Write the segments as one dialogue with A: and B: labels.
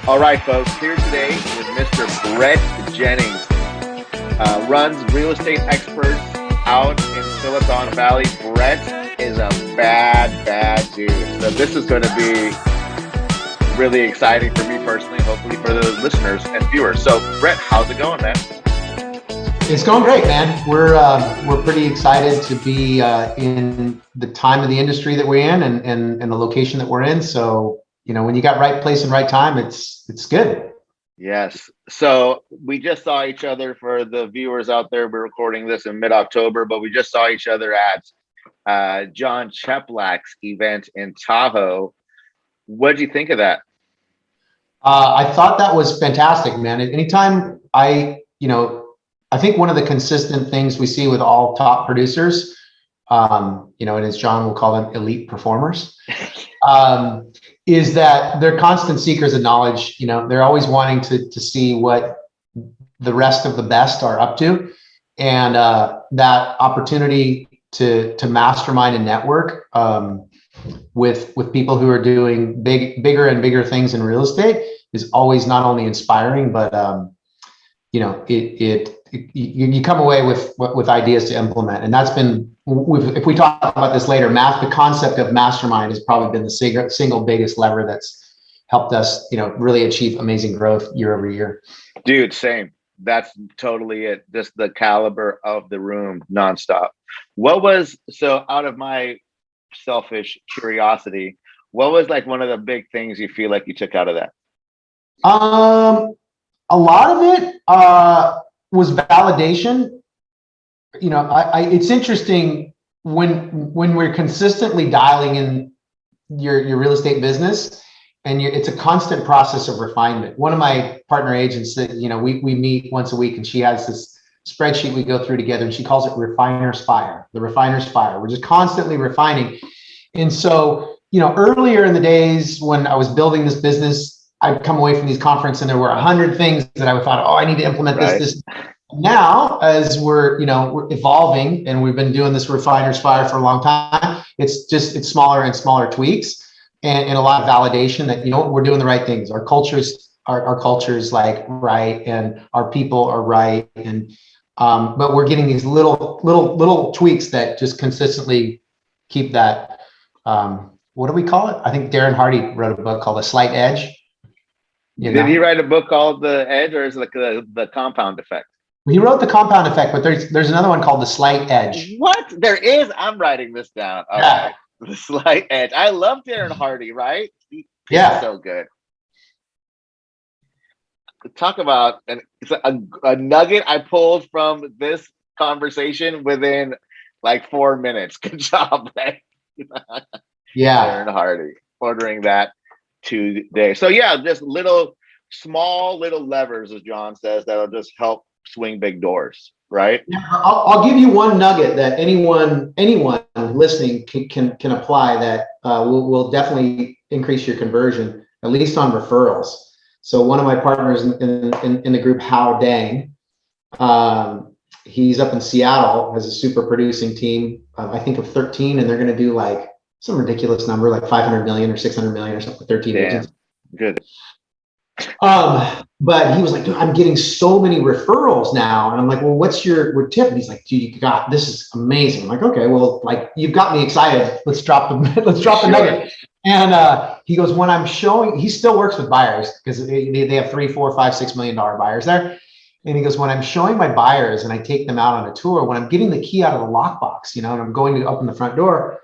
A: All right, folks, here today with Mr. Brett Jennings. Runs real estate experts out in Silicone Valley. Brett is a bad dude. So this is going to be really exciting for me personally, hopefully for the listeners and viewers. So Brett, how's it going, man?
B: It's going great, man. We're pretty excited to be in the time of the industry that we're in and the location that we're in. So, when you got right place and right time, it's good.
A: Yes. So we just saw each other. For the viewers out there, we're recording this in mid-October, but we just saw each other at John Cheplack's event in Tahoe. What did you think of that?
B: I thought that was fantastic, man. Anytime I think one of the consistent things we see with all top producers, and as John will call them, elite performers, is that they're constant seekers of knowledge. They're always wanting to see what the rest of the best are up to. And that opportunity to mastermind and network with people who are doing bigger and bigger things in real estate is always not only inspiring, but you come away with ideas to implement. And that's been, if we talk about this later, the concept of Mastermind has probably been the single biggest lever that's helped us, really achieve amazing growth year over year.
A: Dude, same. That's totally it. Just the caliber of the room nonstop. So out of my selfish curiosity, what was like one of the big things you feel like you took out of that?
B: A lot of it was validation. It's interesting when we're consistently dialing in your real estate business, and it's a constant process of refinement. One of my partner agents that, we meet once a week, and she has this spreadsheet we go through together, and she calls it Refiner's Fire, the Refiner's Fire. We're just constantly refining. And so, earlier in the days when I was building this business, I'd come away from these conferences and there were 100 things that I thought, I need to implement this. Now, as we're evolving and we've been doing this Refiner's Fire for a long time, it's smaller and smaller tweaks and a lot of validation that, we're doing the right things. Our culture's like right, and our people are right. And, but we're getting these little tweaks that just consistently keep that, what do we call it? I think Darren Hardy wrote a book called A Slight Edge.
A: Did he write a book called The Edge, or is it like the Compound Effect?
B: He wrote The Compound Effect, but there's another one called The Slight Edge.
A: What? There is? I'm writing this down. All right. The Slight Edge. I love Darren Hardy, right? He's so good. Talk about a nugget I pulled from this conversation within like 4 minutes. Good job, man.
B: Yeah.
A: Darren Hardy, ordering that today. So yeah, just small little levers, as John says, that'll just help swing big doors, right?
B: Yeah, I'll give you one nugget that anyone listening can apply that will definitely increase your conversion, at least on referrals. So one of my partners in the group, How Dang, he's up in Seattle, has a super producing team, I think of 13, and they're going to do like some ridiculous number, like 500 million or 600 million or something, 13 agents.
A: Good.
B: But he was like, dude, I'm getting so many referrals now. And I'm like, well, what's your tip? And he's like, dude, this is amazing. I'm like, okay, well, like, you've got me excited. Let's drop the nugget. And he goes, when I'm showing, he still works with buyers because they have $3, $4, $5, $6 million buyers there. And he goes, when I'm showing my buyers and I take them out on a tour, when I'm getting the key out of the lockbox, and I'm going to open the front door,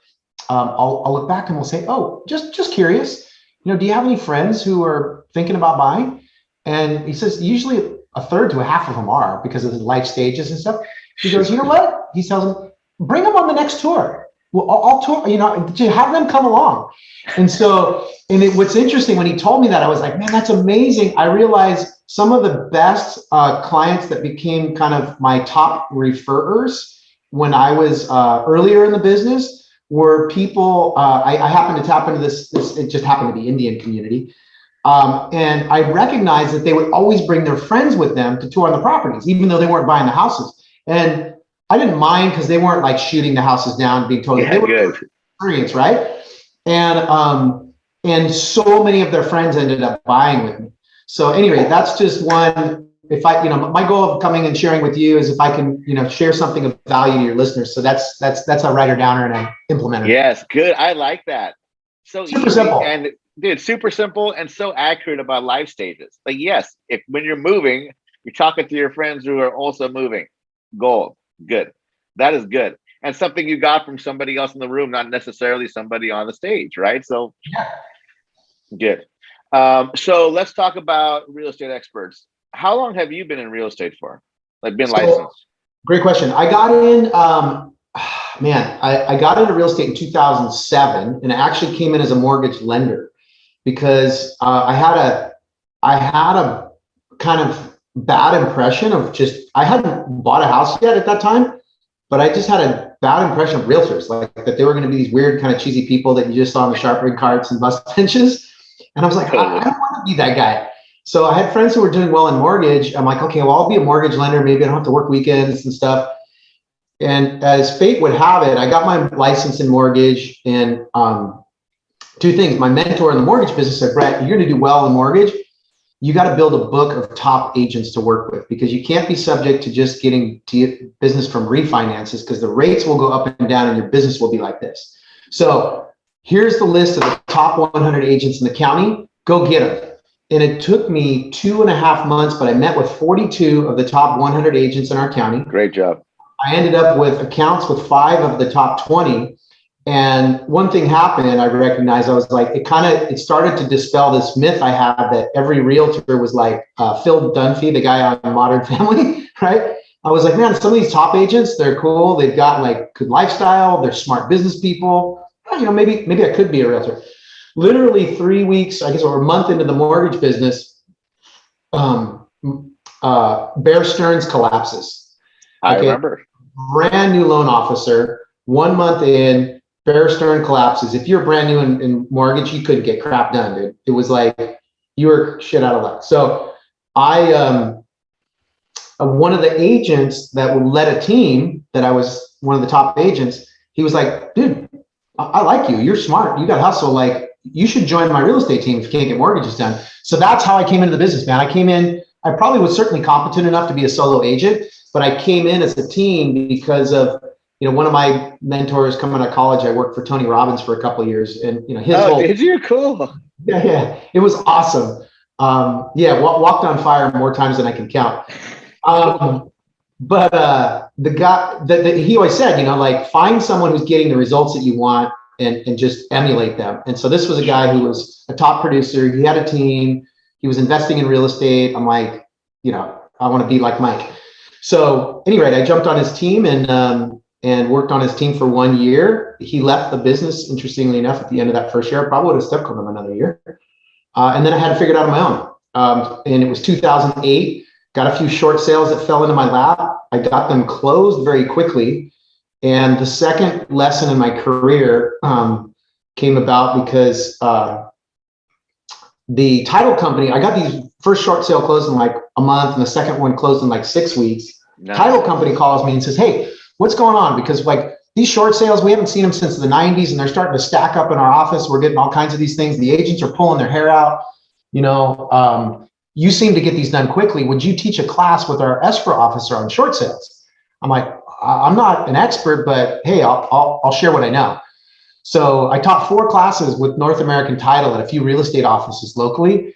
B: I'll look back and we'll say, oh, just curious, do you have any friends who are thinking about buying? And he says, usually a third to a half of them are, because of the life stages and stuff. He goes, you know what? He tells them, bring them on the next tour. Well, I'll tour, to have them come along. And so, what's interesting, when he told me that, I was like, man, that's amazing. I realized some of the best clients that became kind of my top referrers when I was earlier in the business were people, I happened to tap into this, it just happened to be Indian community. And I recognized that they would always bring their friends with them to tour on the properties, even though they weren't buying the houses. And I didn't mind because they weren't like shooting the houses down, being totally good experience, right? And so many of their friends ended up buying with me. So anyway, that's just one. If I, my goal of coming and sharing with you is if I can, share something of value to your listeners. So that's a writer downer and an implementer.
A: Yes, good. I like that. So
B: Super
A: easy
B: simple.
A: and dude, super simple and so accurate about life stages. Like, yes, if when you're moving, you're talking to your friends who are also moving. Gold. Good. That is good. And something you got from somebody else in the room, not necessarily somebody on the stage, right? So
B: Yeah.
A: good. So let's talk about real estate experts. How long have you been in real estate for? Like been licensed?
B: Great question. I got in, I got into real estate in 2007, and I actually came in as a mortgage lender because I had a kind of bad impression of I hadn't bought a house yet at that time, but I just had a bad impression of realtors, like that they were going to be these weird kind of cheesy people that you just saw on the sharpening carts and bus benches. And I was like, I don't want to be that guy. So I had friends who were doing well in mortgage. I'm like, okay, well, I'll be a mortgage lender. Maybe I don't have to work weekends and stuff. And as fate would have it, I got my license in mortgage. And two things. My mentor in the mortgage business said, Brett, you're going to do well in mortgage. You got to build a book of top agents to work with, because you can't be subject to just getting business from refinances, because the rates will go up and down and your business will be like this. So here's the list of the top 100 agents in the county. Go get them. And it took me 2.5 months, but I met with 42 of the top 100 agents in our county.
A: Great job.
B: I ended up with accounts with 5 of the top 20. And one thing happened, I recognized, I was like, it started to dispel this myth I had that every realtor was like Phil Dunphy, the guy on Modern Family, right? I was like, man, some of these top agents, they're cool. They've got like good lifestyle. They're smart business people. Maybe I could be a realtor. Literally 3 weeks, I guess, or a month into the mortgage business, Bear Stearns collapses.
A: I remember.
B: Brand new loan officer, 1 month in, Bear Stearns collapses. If you're brand new in mortgage, you couldn't get crap done, dude. It was like you were shit out of luck. So one of the agents that led a team that I was one of the top agents, he was like, dude, I like you. You're smart. You got hustle. Like, you should join my real estate team if you can't get mortgages done. So that's how I came into the business, man. I probably was certainly competent enough to be a solo agent, but I came in as a team because of, one of my mentors coming out of college. I worked for Tony Robbins for a couple of years, and
A: did you? Cool.
B: Yeah, it was awesome. Walked on fire more times than I can count. But the guy that he always said, like, find someone who's getting the results that you want and just emulate them. And so this was a guy who was a top producer. He had a team. He was investing in real estate. I'm like, I want to be like Mike. So anyway, I jumped on his team and worked on his team for 1 year. He left the business, interestingly enough, at the end of that first year. I probably would have stuck with him another year. And then I had to figure it out on my own. And it was 2008. Got a few short sales that fell into my lap. I got them closed very quickly. And the second lesson in my career came about because the title company, I got these first short sale closed in like a month, and the second one closed in like 6 weeks. Nice. Title company calls me and says, hey, what's going on? Because like these short sales, we haven't seen them since the 90s, and they're starting to stack up in our office. We're getting all kinds of these things. The agents are pulling their hair out. You seem to get these done quickly. Would you teach a class with our escrow officer on short sales? I'm like, I'm not an expert, but hey, I'll share what I know. So I taught 4 classes with North American Title at a few real estate offices locally.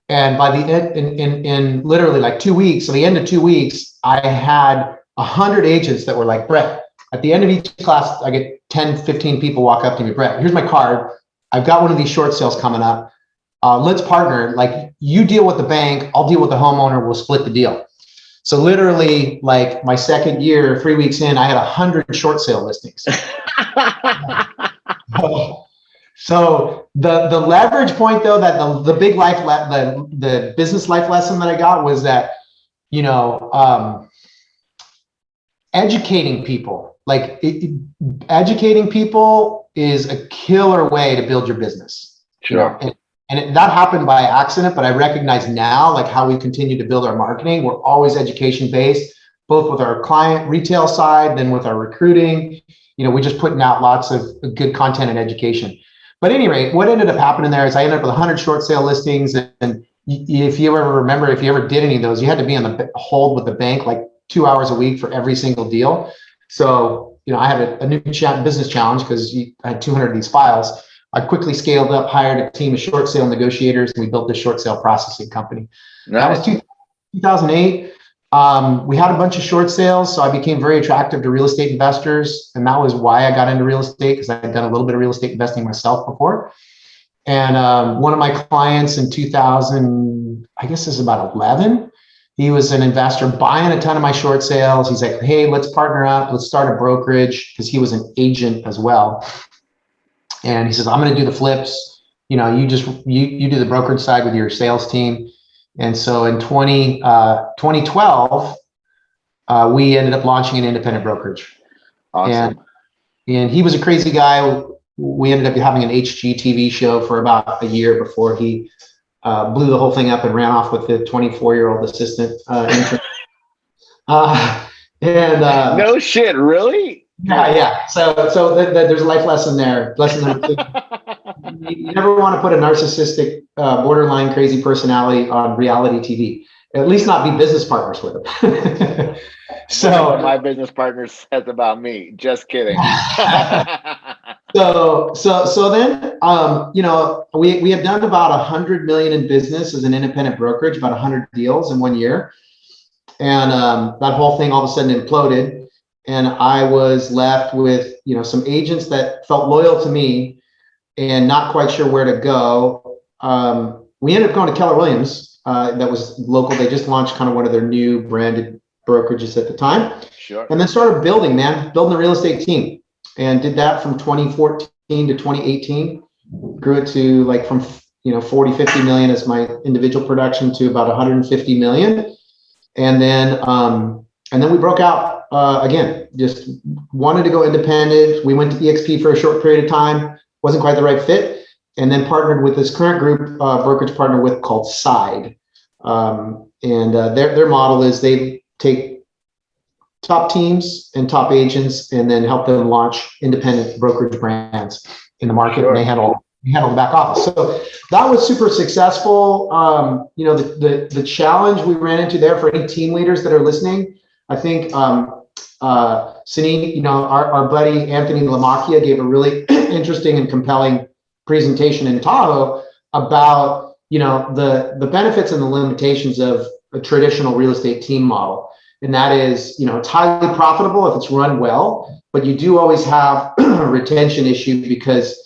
B: And by the end, in literally like 2 weeks, so the end of 2 weeks, I had 100 agents that were like, Brett, at the end of each class, I get 10, 15 people walk up to me, Brett, here's my card. I've got one of these short sales coming up. Let's partner. Like, you deal with the bank, I'll deal with the homeowner, we'll split the deal. So literally, like my second year, 3 weeks in, I had 100 short sale listings. So the leverage point, though, that the big life, the business life lesson that I got was that, educating people, educating people is a killer way to build your business.
A: Sure.
B: And that happened by accident, but I recognize now, like, how we continue to build our marketing. We're always education based, both with our client retail side, then with our recruiting. We're just putting out lots of good content and education. But at any rate, what ended up happening there is I ended up with 100 short sale listings, and if you ever remember, if you ever did any of those, you had to be on the hold with the bank like 2 hours a week for every single deal. So, I had a new business challenge because I had 200 of these files. I quickly scaled up, hired a team of short sale negotiators, and we built the short sale processing company. Nice. That was 2008. We had a bunch of short sales, so I became very attractive to real estate investors, and that was why I got into real estate, because I had done a little bit of real estate investing myself before. And one of my clients in 2000, I guess this is about 11, he was an investor buying a ton of my short sales. He's like, hey, let's partner up. Let's start a brokerage, because he was an agent as well. And he says, I'm going to do the flips. You do the brokerage side with your sales team. And so in 2012, we ended up launching an independent brokerage.
A: Awesome.
B: And he was a crazy guy. We ended up having an HGTV show for about a year before he blew the whole thing up and ran off with the 24-year-old assistant.
A: No shit, really?
B: Yeah. So there's a life lesson there. Lesson number 2. You never want to put a narcissistic, borderline crazy personality on reality TV. At least not be business partners with them.
A: So what my business partner says about me. Just kidding.
B: So then, we had done about 100 million in business as an independent brokerage, about 100 deals in 1 year. And that whole thing all of a sudden imploded. And I was left with, some agents that felt loyal to me and not quite sure where to go. We ended up going to Keller Williams. That was local. They just launched kind of one of their new branded brokerages at the time.
A: Sure.
B: And then started building a real estate team, and did that from 2014 to 2018. Grew it to from 40, 50 million as my individual production to about 150 million. And then we broke out again, just wanted to go independent. We went to EXP for a short period of time, wasn't quite the right fit. And then partnered with this current group, brokerage partner with called Side. Their model is they take top teams and top agents and then help them launch independent brokerage brands in the market. Sure. And they handle the back office. So that was super successful. The challenge we ran into there for any team leaders that are listening, I think Sini, our buddy Anthony Lamacchia gave a really interesting and compelling presentation in Tahoe about the benefits and the limitations of a traditional real estate team model. And that is, it's highly profitable if it's run well, but you do always have a retention issue because,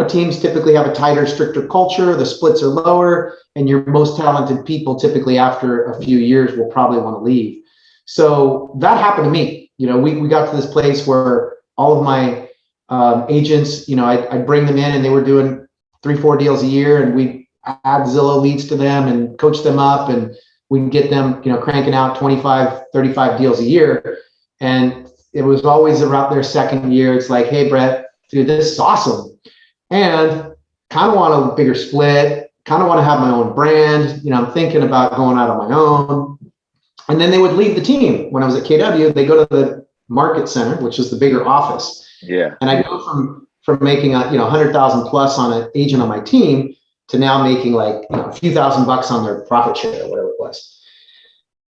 B: teams typically have a tighter, stricter culture, the splits are lower, and your most talented people typically after a few years will probably want to leave. So that happened to me. We got to this place where all of my agents, I'd bring them in and they were doing 3-4 deals a year, and we'd add Zillow leads to them and coach them up, and we'd get them, cranking out 25, 35 deals a year. And it was always around their second year. It's like, hey, Brett, dude, this is awesome. And kind of want a bigger split, kind of want to have my own brand. I'm thinking about going out on my own. And then they would leave the team. When I was at KW, they go to the market center, which is the bigger office. Yeah. And I go from making $100,000 plus on an agent on my team to now making a few $1,000s on their profit share or whatever it was.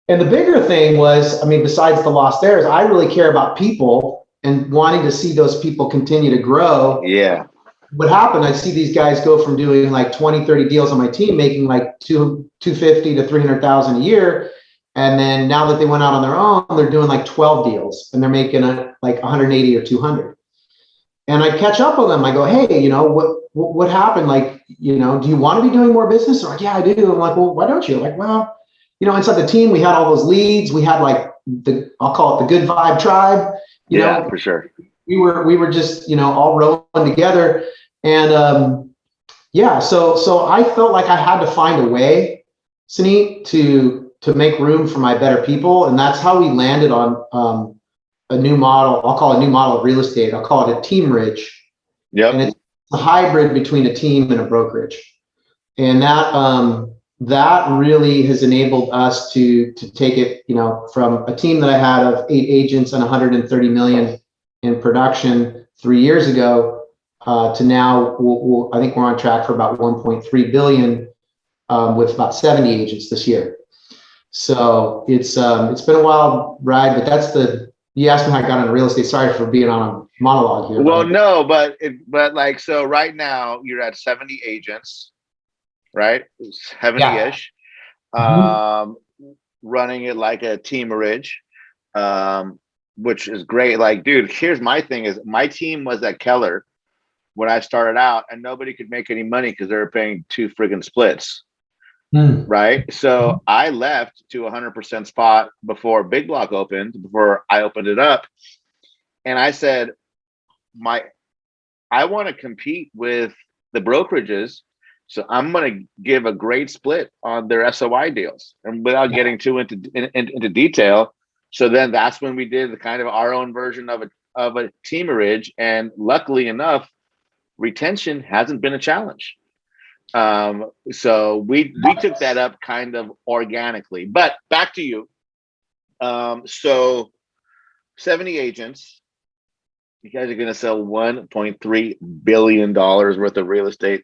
B: And the bigger thing was, besides the loss there, is I really care about people and wanting to see those people continue to grow. Yeah. What happened, I see these guys go from doing 20, 30 deals on my team, making $250,000 to $300,000 a year. And then now that they went out on their own, they're doing 12 deals and they're making 180 or 200. And I catch up with them. I go, hey, what happened? Do you want to be doing more business? They're like, yeah, I do. I'm like, well, why don't you? Inside the team, we had all those leads. We had I'll call it the good vibe tribe.
A: Yeah, for sure.
B: We were just, all rolling together. And so I felt like I had to find a way, Sini, to make room for my better people. And that's how we landed on a new model. I'll call it a new model of real estate. I'll call it a team ridge. Yep. And it's a hybrid between a team and a brokerage. And that really has enabled us to take it, from a team that I had of 8 agents and 130 million in production 3 years ago to now I think we're on track for about 1.3 billion with about 70 agents this year. So it's been a wild ride, but you asked me how I got into real estate. Sorry for being on a monologue here.
A: Well, no, but like, so right now you're at 70 agents, right? 70-ish, running it like a team ridge, which is great. Like, dude, here's my thing is my team was at Keller when I started out and nobody could make any money because they were paying 2 friggin' splits. Right. So I left to 100% spot before Big Block opened, before I opened it up. And I said, I want to compete with the brokerages. So I'm going to give a great split on their SOI deals, and without getting too into detail. So then that's when we did the kind of our own version of a teamerage. And luckily enough, retention hasn't been a challenge. So we took that up kind of organically, but back to you. So 70 agents, you guys are going to sell $1.3 billion worth of real estate.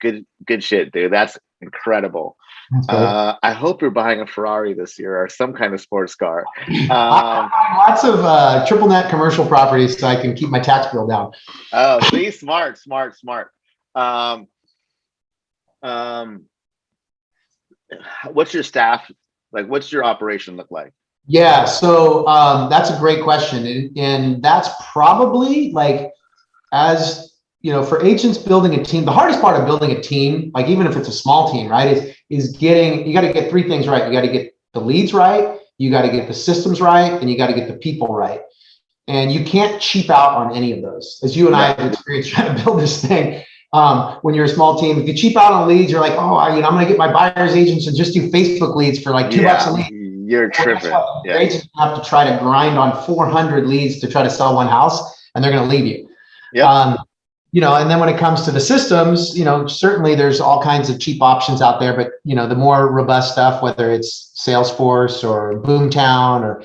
A: Good shit, dude. That's incredible. I hope you're buying a Ferrari this year or some kind of sports car.
B: Lots of triple net commercial properties so I can keep my tax bill down.
A: Oh, see, smart. What's your staff like? What's your operation look like?
B: Yeah, so that's a great question, and that's probably like, as you know, for agents building a team, the hardest part of building a team, like even if it's a small team, right, is you got to get 3 things right. You got to get the leads right, you got to get the systems right, and you got to get the people right. And you can't cheap out on any of those. As you and I have experienced trying to build this thing. When you're a small team, if you cheap out on leads, you're like, oh, I'm going to get my buyer's agents and just do Facebook leads for like $2 a lead.
A: You're tripping.
B: Your agents have to try to grind on 400 leads to try to sell one house, and they're going to leave you. You know, and then when it comes to the systems, you know, certainly there's all kinds of cheap options out there, but you know, the more robust stuff, whether it's Salesforce or Boomtown, or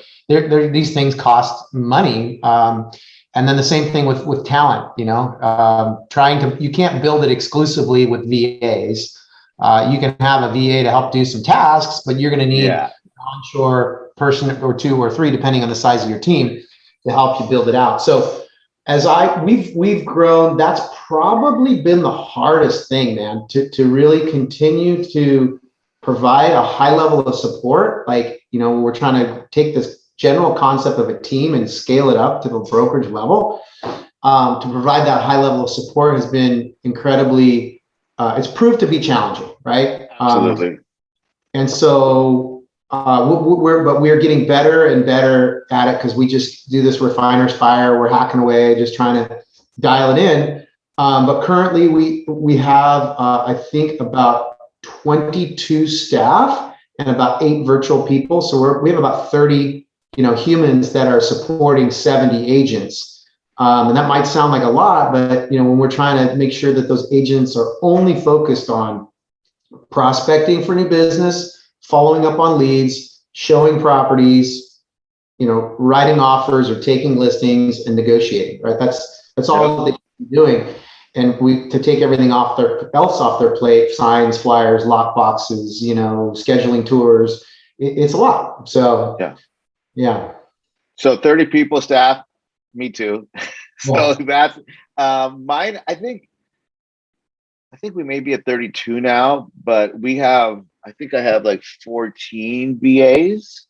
B: these things cost money. And then the same thing with talent, you know, you can't build it exclusively with VAs. You can have a VA to help do some tasks, but you're going to need an onshore person or 2 or 3, depending on the size of your team, to help you build it out. So as we've grown, that's probably been the hardest thing, man, to really continue to provide a high level of support. Like, you know, we're trying to take this general concept of a team and scale it up to the brokerage level. To provide that high level of support has been incredibly, it's proved to be challenging, right?
A: Absolutely.
B: And so we're getting better and better at it, because we just do this refiner's fire. We're hacking away, just trying to dial it in. But currently we have, I think, about 22 staff and about 8 virtual people. So we have about 30, you know, humans that are supporting 70 agents. And that might sound like a lot, but you know, when we're trying to make sure that those agents are only focused on prospecting for new business, following up on leads, showing properties, you know, writing offers or taking listings and negotiating, right? That's all they're doing. And to take everything else off their plate, signs, flyers, lock boxes, you know, scheduling tours, it's a lot. So yeah.
A: So 30 people staff, me too. So that's mine. I think we may be at 32 now, but I think I have like 14 VAs.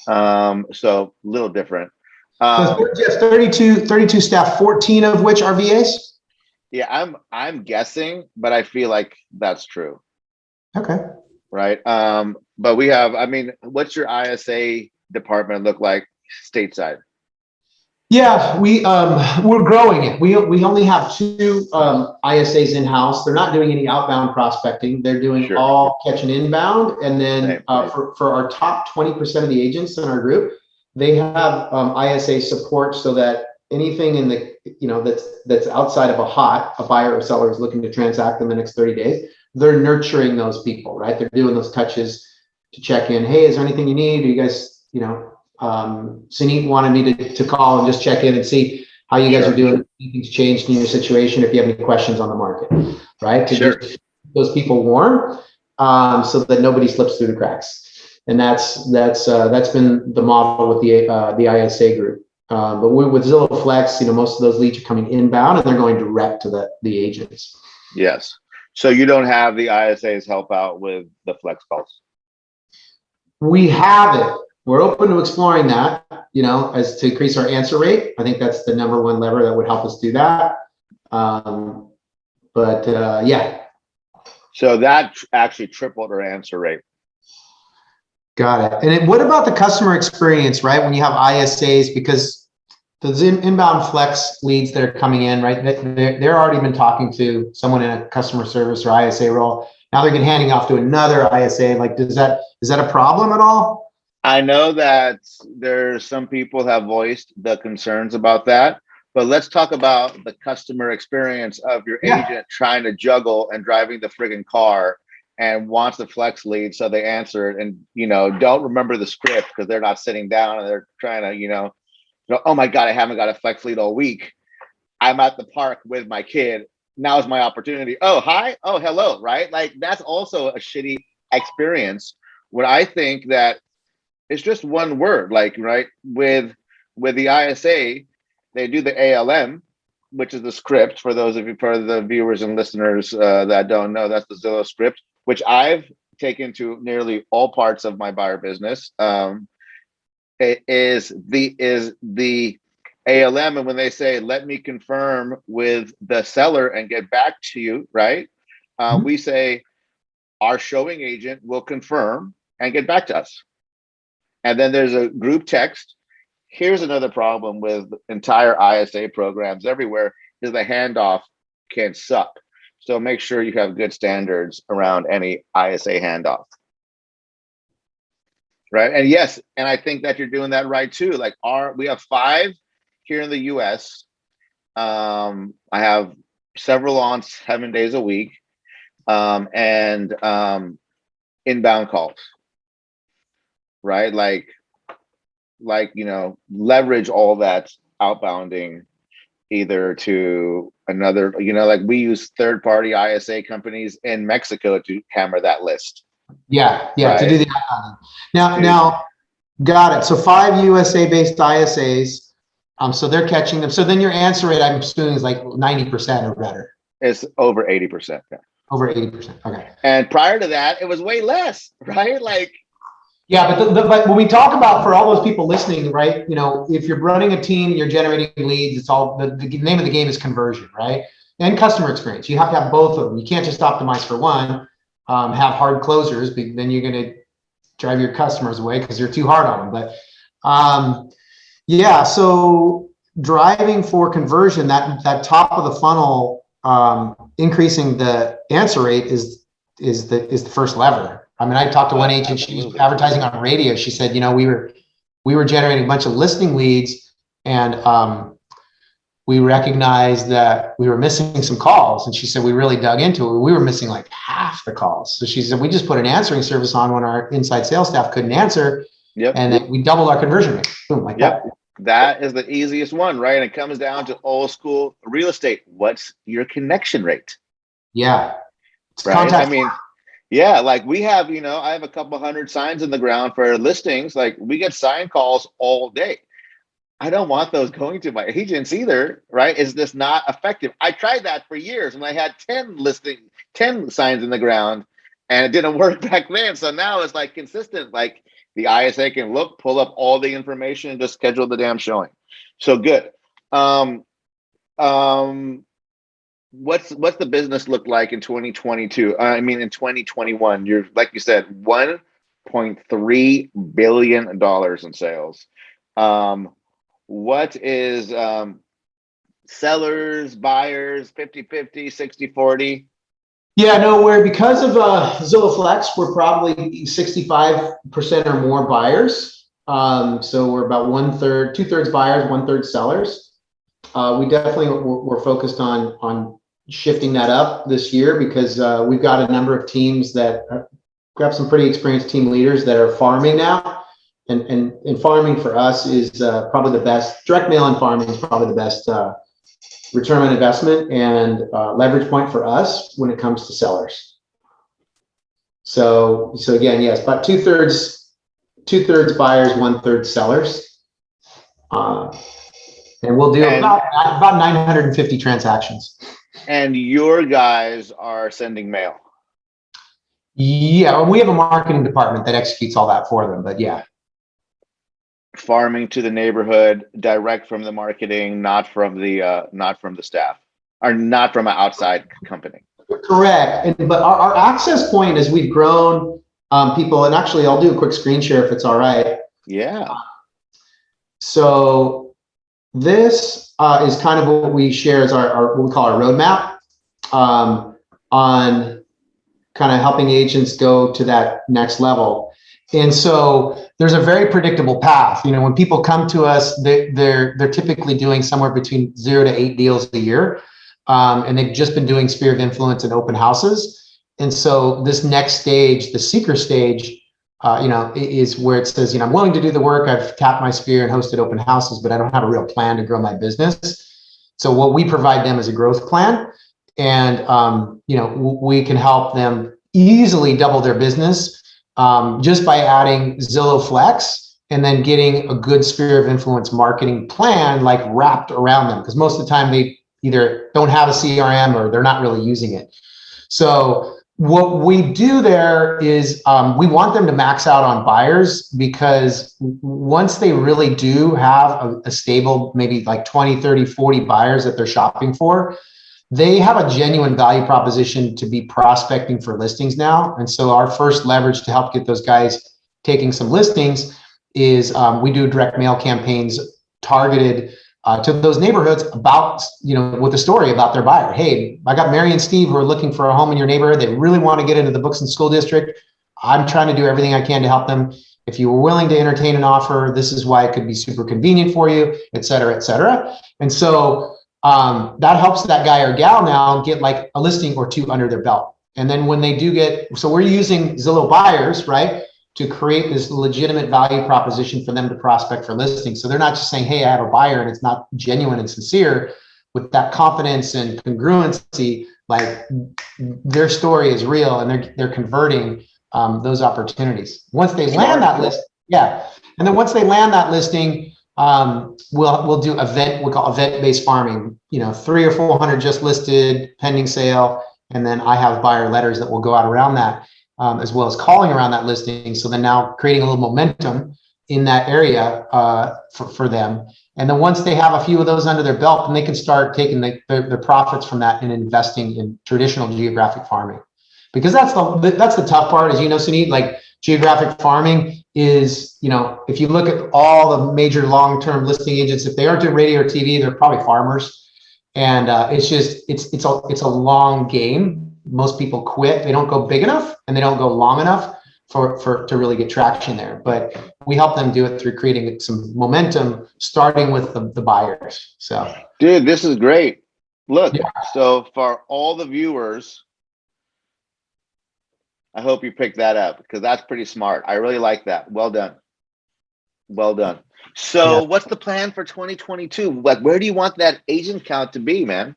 A: So a little different.
B: Yes, 32 staff, 14 of which are VAs?
A: Yeah, I'm guessing, but I feel like that's true.
B: Okay.
A: Right. But we have, I mean, what's your ISA department look like stateside?
B: Yeah, we're growing it. We only have 2 ISAs in house. They're not doing any outbound prospecting. They're doing all catch and inbound. And then for our top 20% of the agents in our group, they have ISA support, so that anything in the, you know, that's outside of a buyer or seller is looking to transact in the next 30 days, they're nurturing those people, right? They're doing those touches to check in. Hey, is there anything you need? Are you guys, you know, Suneet wanted me to call and just check in and see how you guys are doing. If anything's changed in your situation, if you have any questions on the market, right? To just keep those people warm. so that nobody slips through the cracks. And that's been the model with the ISA group. But with Zillow Flex, most of those leads are coming inbound and they're going direct to the agents.
A: Yes. So you don't have the ISAs help out with the Flex calls?
B: We have it. We're open to exploring that, as to increase our answer rate. I think that's the number one lever that would help us do that. Yeah. So
A: that actually tripled our answer rate.
B: Got it. And what about the customer experience, right? When you have ISAs, because the inbound Flex leads that are coming in, right? They're already been talking to someone in a customer service or ISA role. Now they're getting handing off to another ISA. Like, is that a problem at all?
A: I know that there's some people have voiced the concerns about that, but let's talk about the customer experience of your agent trying to juggle and driving the friggin' car and wants the Flex lead, so they answer it and don't remember the script because they're not sitting down and they're trying to oh my God, I haven't got a Flex lead all week. I'm at the park with my kid. Now's my opportunity. Oh, hi. Oh, hello. Right? Like, that's also a shitty experience. What I think that it's just one word, like, right, with the ISA, they do the ALM, which is the script. For those of you, for the viewers and listeners that don't know, that's the Zillow script, which I've taken to nearly all parts of my buyer business. It is the ALM, and when they say, let me confirm with the seller and get back to you, right? We say, our showing agent will confirm and get back to us. And then there's a group text. Here's another problem with entire ISA programs everywhere is the handoff can suck. So make sure you have good standards around any ISA handoff. Right. And yes, and I think that you're doing that right too. Like we have 5 here in the US. I have several on 7 days a week. And inbound calls. Right? Like, leverage all that outbounding either to another, like we use third-party ISA companies in Mexico to hammer that list.
B: Yeah, right? To do the outbounding. Now, got it. So 5 USA-based ISAs. So they're catching them. So then your answer rate, I'm assuming, is like 90% or better.
A: It's over 80%. Yeah.
B: Over 80%. Okay.
A: And prior to that, it was way less, right? Like,
B: yeah, but when we talk about, for all those people listening, right? If you're running a team, you're generating leads. It's all the name of the game is conversion, right? And customer experience. You have to have both of them. You can't just optimize for one. Have hard closers, then you're going to drive your customers away because you're too hard on them. But so driving for conversion, that top of the funnel, increasing the answer rate is the first lever. I mean, I talked to one agent, she was advertising on radio. She said, we were generating a bunch of listing leads, and we recognized that we were missing some calls. And she said, we really dug into it. We were missing like half the calls. So she said, we just put an answering service on when our inside sales staff couldn't answer. Yep. And then we doubled our conversion rate. Boom, like that.
A: That is the easiest one, right? And it comes down to old school real estate. What's your connection rate?
B: Yeah.
A: Right. I mean, yeah, like we have, I have a couple hundred signs in the ground for listings. Like we get sign calls all day. I don't want those going to my agents either, right? Is this not effective? I tried that for years and I had 10 signs in the ground and it didn't work back then. So now it's like consistent, like the ISA can pull up all the information and just schedule the damn showing. So good. What's the business look like in 2022? I mean, in 2021, you're, like you said, $1.3 billion in sales. What is sellers, buyers, 50-50, 60-40?
B: Yeah, no, because of Zillow Flex, we're probably 65% or more buyers. So we're about 1/3, 2/3 buyers, 1/3 sellers. We definitely we're focused on shifting that up this year because we've got a number of teams that got some pretty experienced team leaders that are farming now. And farming for us is probably the best. Direct mail and farming is probably the best return on investment and leverage point for us when it comes to sellers. So again, yes, about two thirds buyers, 1/3 sellers. And we'll do about 950 transactions.
A: And your guys are sending mail.
B: Yeah, we have a marketing department that executes all that for them, but yeah.
A: Farming to the neighborhood, direct from the marketing, not from the staff, or not from an outside company.
B: Correct. But our access point as we've grown, people, and actually I'll do a quick screen share if it's all right.
A: Yeah.
B: So this is kind of what we share as our what we call our roadmap on kind of helping agents go to that next level. And so there's a very predictable path. You know, when people come to us, they're typically doing somewhere between 0 to 8 deals a year. And they've just been doing sphere of influence and open houses. And so this next stage, the seeker stage, is where it says, I'm willing to do the work. I've tapped my sphere and hosted open houses, but I don't have a real plan to grow my business. So what we provide them is a growth plan. And, we can help them easily double their business just by adding Zillow Flex and then getting a good sphere of influence marketing plan like wrapped around them. Because most of the time they either don't have a CRM or they're not really using it. So what we do there is we want them to max out on buyers, because once they really do have a stable, maybe like 20, 30, 40 buyers that they're shopping for, they have a genuine value proposition to be prospecting for listings now. And so our first leverage to help get those guys taking some listings is we do direct mail campaigns targeted to those neighborhoods about, with a story about their buyer. Hey, I got Mary and Steve who are looking for a home in your neighborhood. They really want to get into the books and school district. I'm trying to do everything I can to help them. If you were willing to entertain an offer, this is why it could be super convenient for you, et cetera, et cetera. And so that helps that guy or gal now get like a listing or two under their belt. And then when they do so we're using Zillow buyers, right, to create this legitimate value proposition for them to prospect for listings. So they're not just saying, hey, I have a buyer, and it's not genuine and sincere. With that confidence and congruency, like their story is real, and they're converting those opportunities. Once they land that list, and then once they land that listing, we'll do we call event-based farming. 300 or 400 just listed, pending sale, and then I have buyer letters that will go out around that. As well as calling around that listing. So then now creating a little momentum in that area for them. And then once they have a few of those under their belt, then they can start taking their profits from that and investing in traditional geographic farming. Because that's the tough part, as Suneet, like geographic farming is, if you look at all the major long-term listing agents, if they aren't doing radio or TV, they're probably farmers. And it's a long game. Most people quit. They don't go big enough and they don't go long enough to really get traction there. But we help them do it through creating some momentum, starting with the buyers. So,
A: dude, this is great. Look, So for all the viewers, I hope you picked that up, because that's pretty smart. I really like that. Well done. Well done. So what's the plan for 2022? Like, where do you want that agent count to be, man?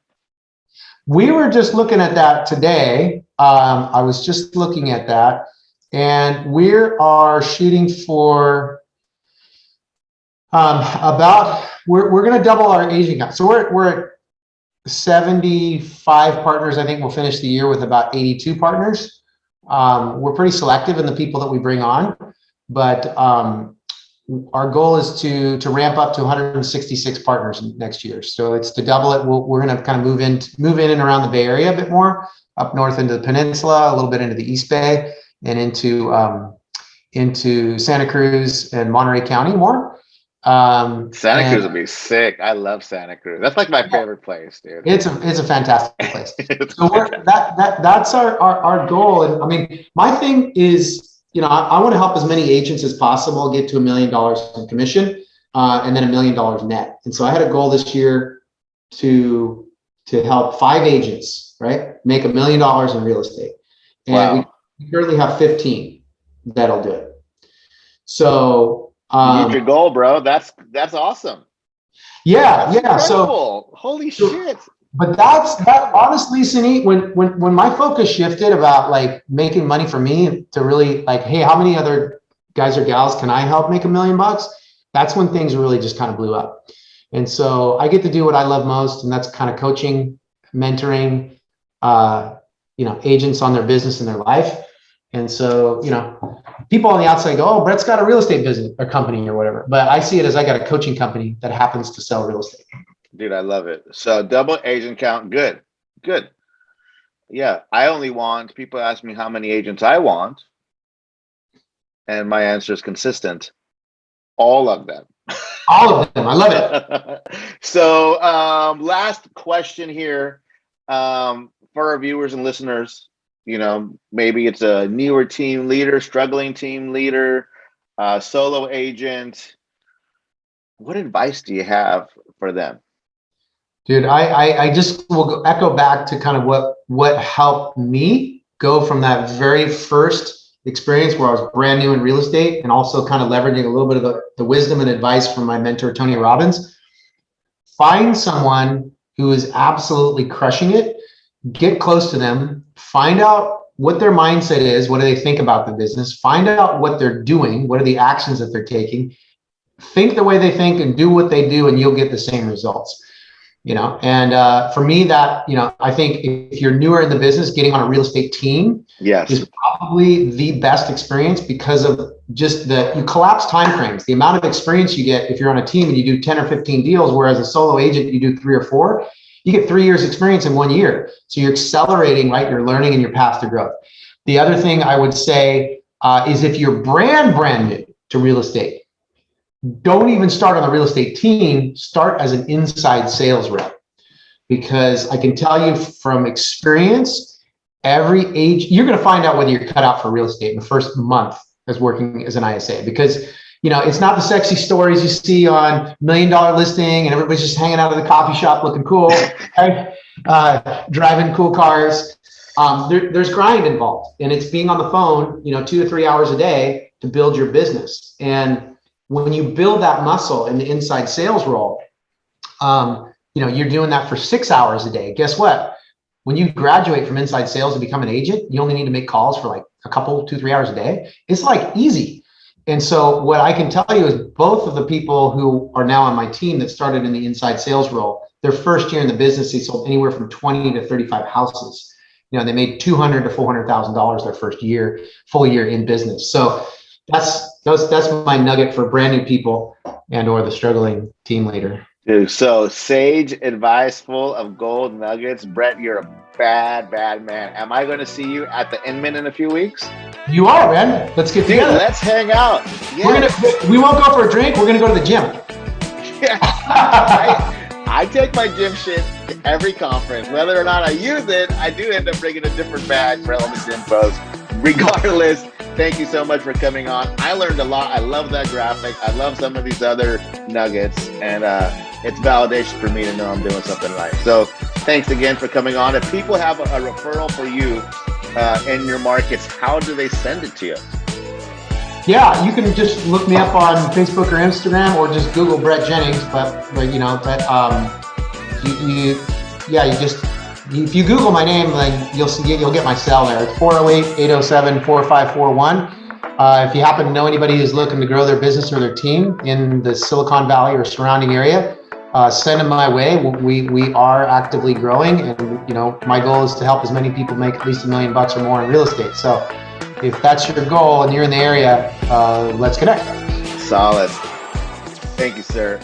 B: We were just looking at that today. I was just looking at that, and we are shooting for we're going to double our agent count. So we're at 75 partners. I think we'll finish the year with about 82 partners. We're pretty selective in the people that we bring on, but our goal is to ramp up to 166 partners next year. So it's to double it. We're going to kind of move in and around the Bay Area a bit more, up north into the peninsula, a little bit into the East Bay, and into Santa Cruz and Monterey County more.
A: Santa Cruz would be sick. I love Santa Cruz. That's like my favorite place, dude.
B: It's a fantastic place. So that's our goal. And I mean, my thing is, I want to help as many agents as possible get to $1 million in commission, and then $1 million net. And so I had a goal this year to help 5 agents, right, make $1 million in real estate. And we currently have 15 that'll do it. So
A: you need your goal, bro. That's awesome.
B: Yeah,
A: That's incredible. So holy shit.
B: But that honestly, Sunny, when my focus shifted about like making money for me to really like, hey, how many other guys or gals can I help make $1 million? That's when things really just kind of blew up. And so I get to do what I love most, and that's kind of coaching, mentoring, agents on their business and their life. And so, people on the outside go, oh, Brett's got a real estate business or company or whatever. But I see it as I got a coaching company that happens to sell real estate.
A: Dude, I love it. So double agent count. Good. Yeah. I only want, people ask me how many agents I want. And my answer is consistent. All of them.
B: All of them. I love it.
A: So last question here for our viewers and listeners. Maybe it's a newer team leader, struggling team leader, solo agent. What advice do you have for them?
B: Dude, I just will echo back to kind of what helped me go from that very first experience where I was brand new in real estate, and also kind of leveraging a little bit of the wisdom and advice from my mentor, Tony Robbins. Find someone who is absolutely crushing it, get close to them, find out what their mindset is, what do they think about the business, find out what they're doing, what are the actions that they're taking, think the way they think and do what they do, and you'll get the same results. And for me, that, I think if you're newer in the business, getting on a real estate team is probably the best experience, because of just you collapse time frames. The amount of experience you get if you're on a team and you do 10 or 15 deals, whereas a solo agent, you do 3 or 4, you get 3 years experience in 1 year. So you're accelerating, right? You're learning in your path to growth. The other thing I would say is if you're brand new to real estate, don't even start on the real estate team, start as an inside sales rep. Because I can tell you from experience, every age, you're going to find out whether you're cut out for real estate in the first month as working as an ISA, because it's not the sexy stories you see on $1 million listing and everybody's just hanging out at the coffee shop looking cool, right? Driving cool cars. There's grind involved, and it's being on the phone, 2 to 3 hours a day to build your business. And when you build that muscle in the inside sales role, you're doing that for 6 hours a day. Guess what? When you graduate from inside sales and become an agent, you only need to make calls for like a couple, 2, 3 hours a day. It's like easy. And so what I can tell you is both of the people who are now on my team that started in the inside sales role, their first year in the business, they sold anywhere from 20 to 35 houses. They made $200,000 to $400,000 their first year, full year in business. So that's my nugget for brand new people and or the struggling team leader.
A: Dude, so sage advice full of gold nuggets. Brett, you're a bad man. Am I going to see you at the Inman in a few weeks?
B: You are, man. Let's get together.
A: Let's hang out. Yes.
B: We won't go for a drink. We're going to go to the gym.
A: Yeah. I take my gym shit to every conference. Whether or not I use it, I do end up bringing a different bag for all the gym posts. Regardless, thank you so much for coming on. I learned a lot. I love that graphic. I love some of these other nuggets. And it's validation for me to know I'm doing something right. So thanks again for coming on. If people have a referral for you in your markets, how do they send it to you?
B: Yeah, you can just look me up on Facebook or Instagram, or just Google Brett Jennings. If you Google my name, then you'll get my cell there. It's 408-807-4541. If you happen to know anybody who's looking to grow their business or their team in the Silicon Valley or surrounding area, send them my way. We are actively growing, and my goal is to help as many people make at least $1 million or more in real estate. So if that's your goal and you're in the area, let's connect.
A: Solid. Thank you, sir.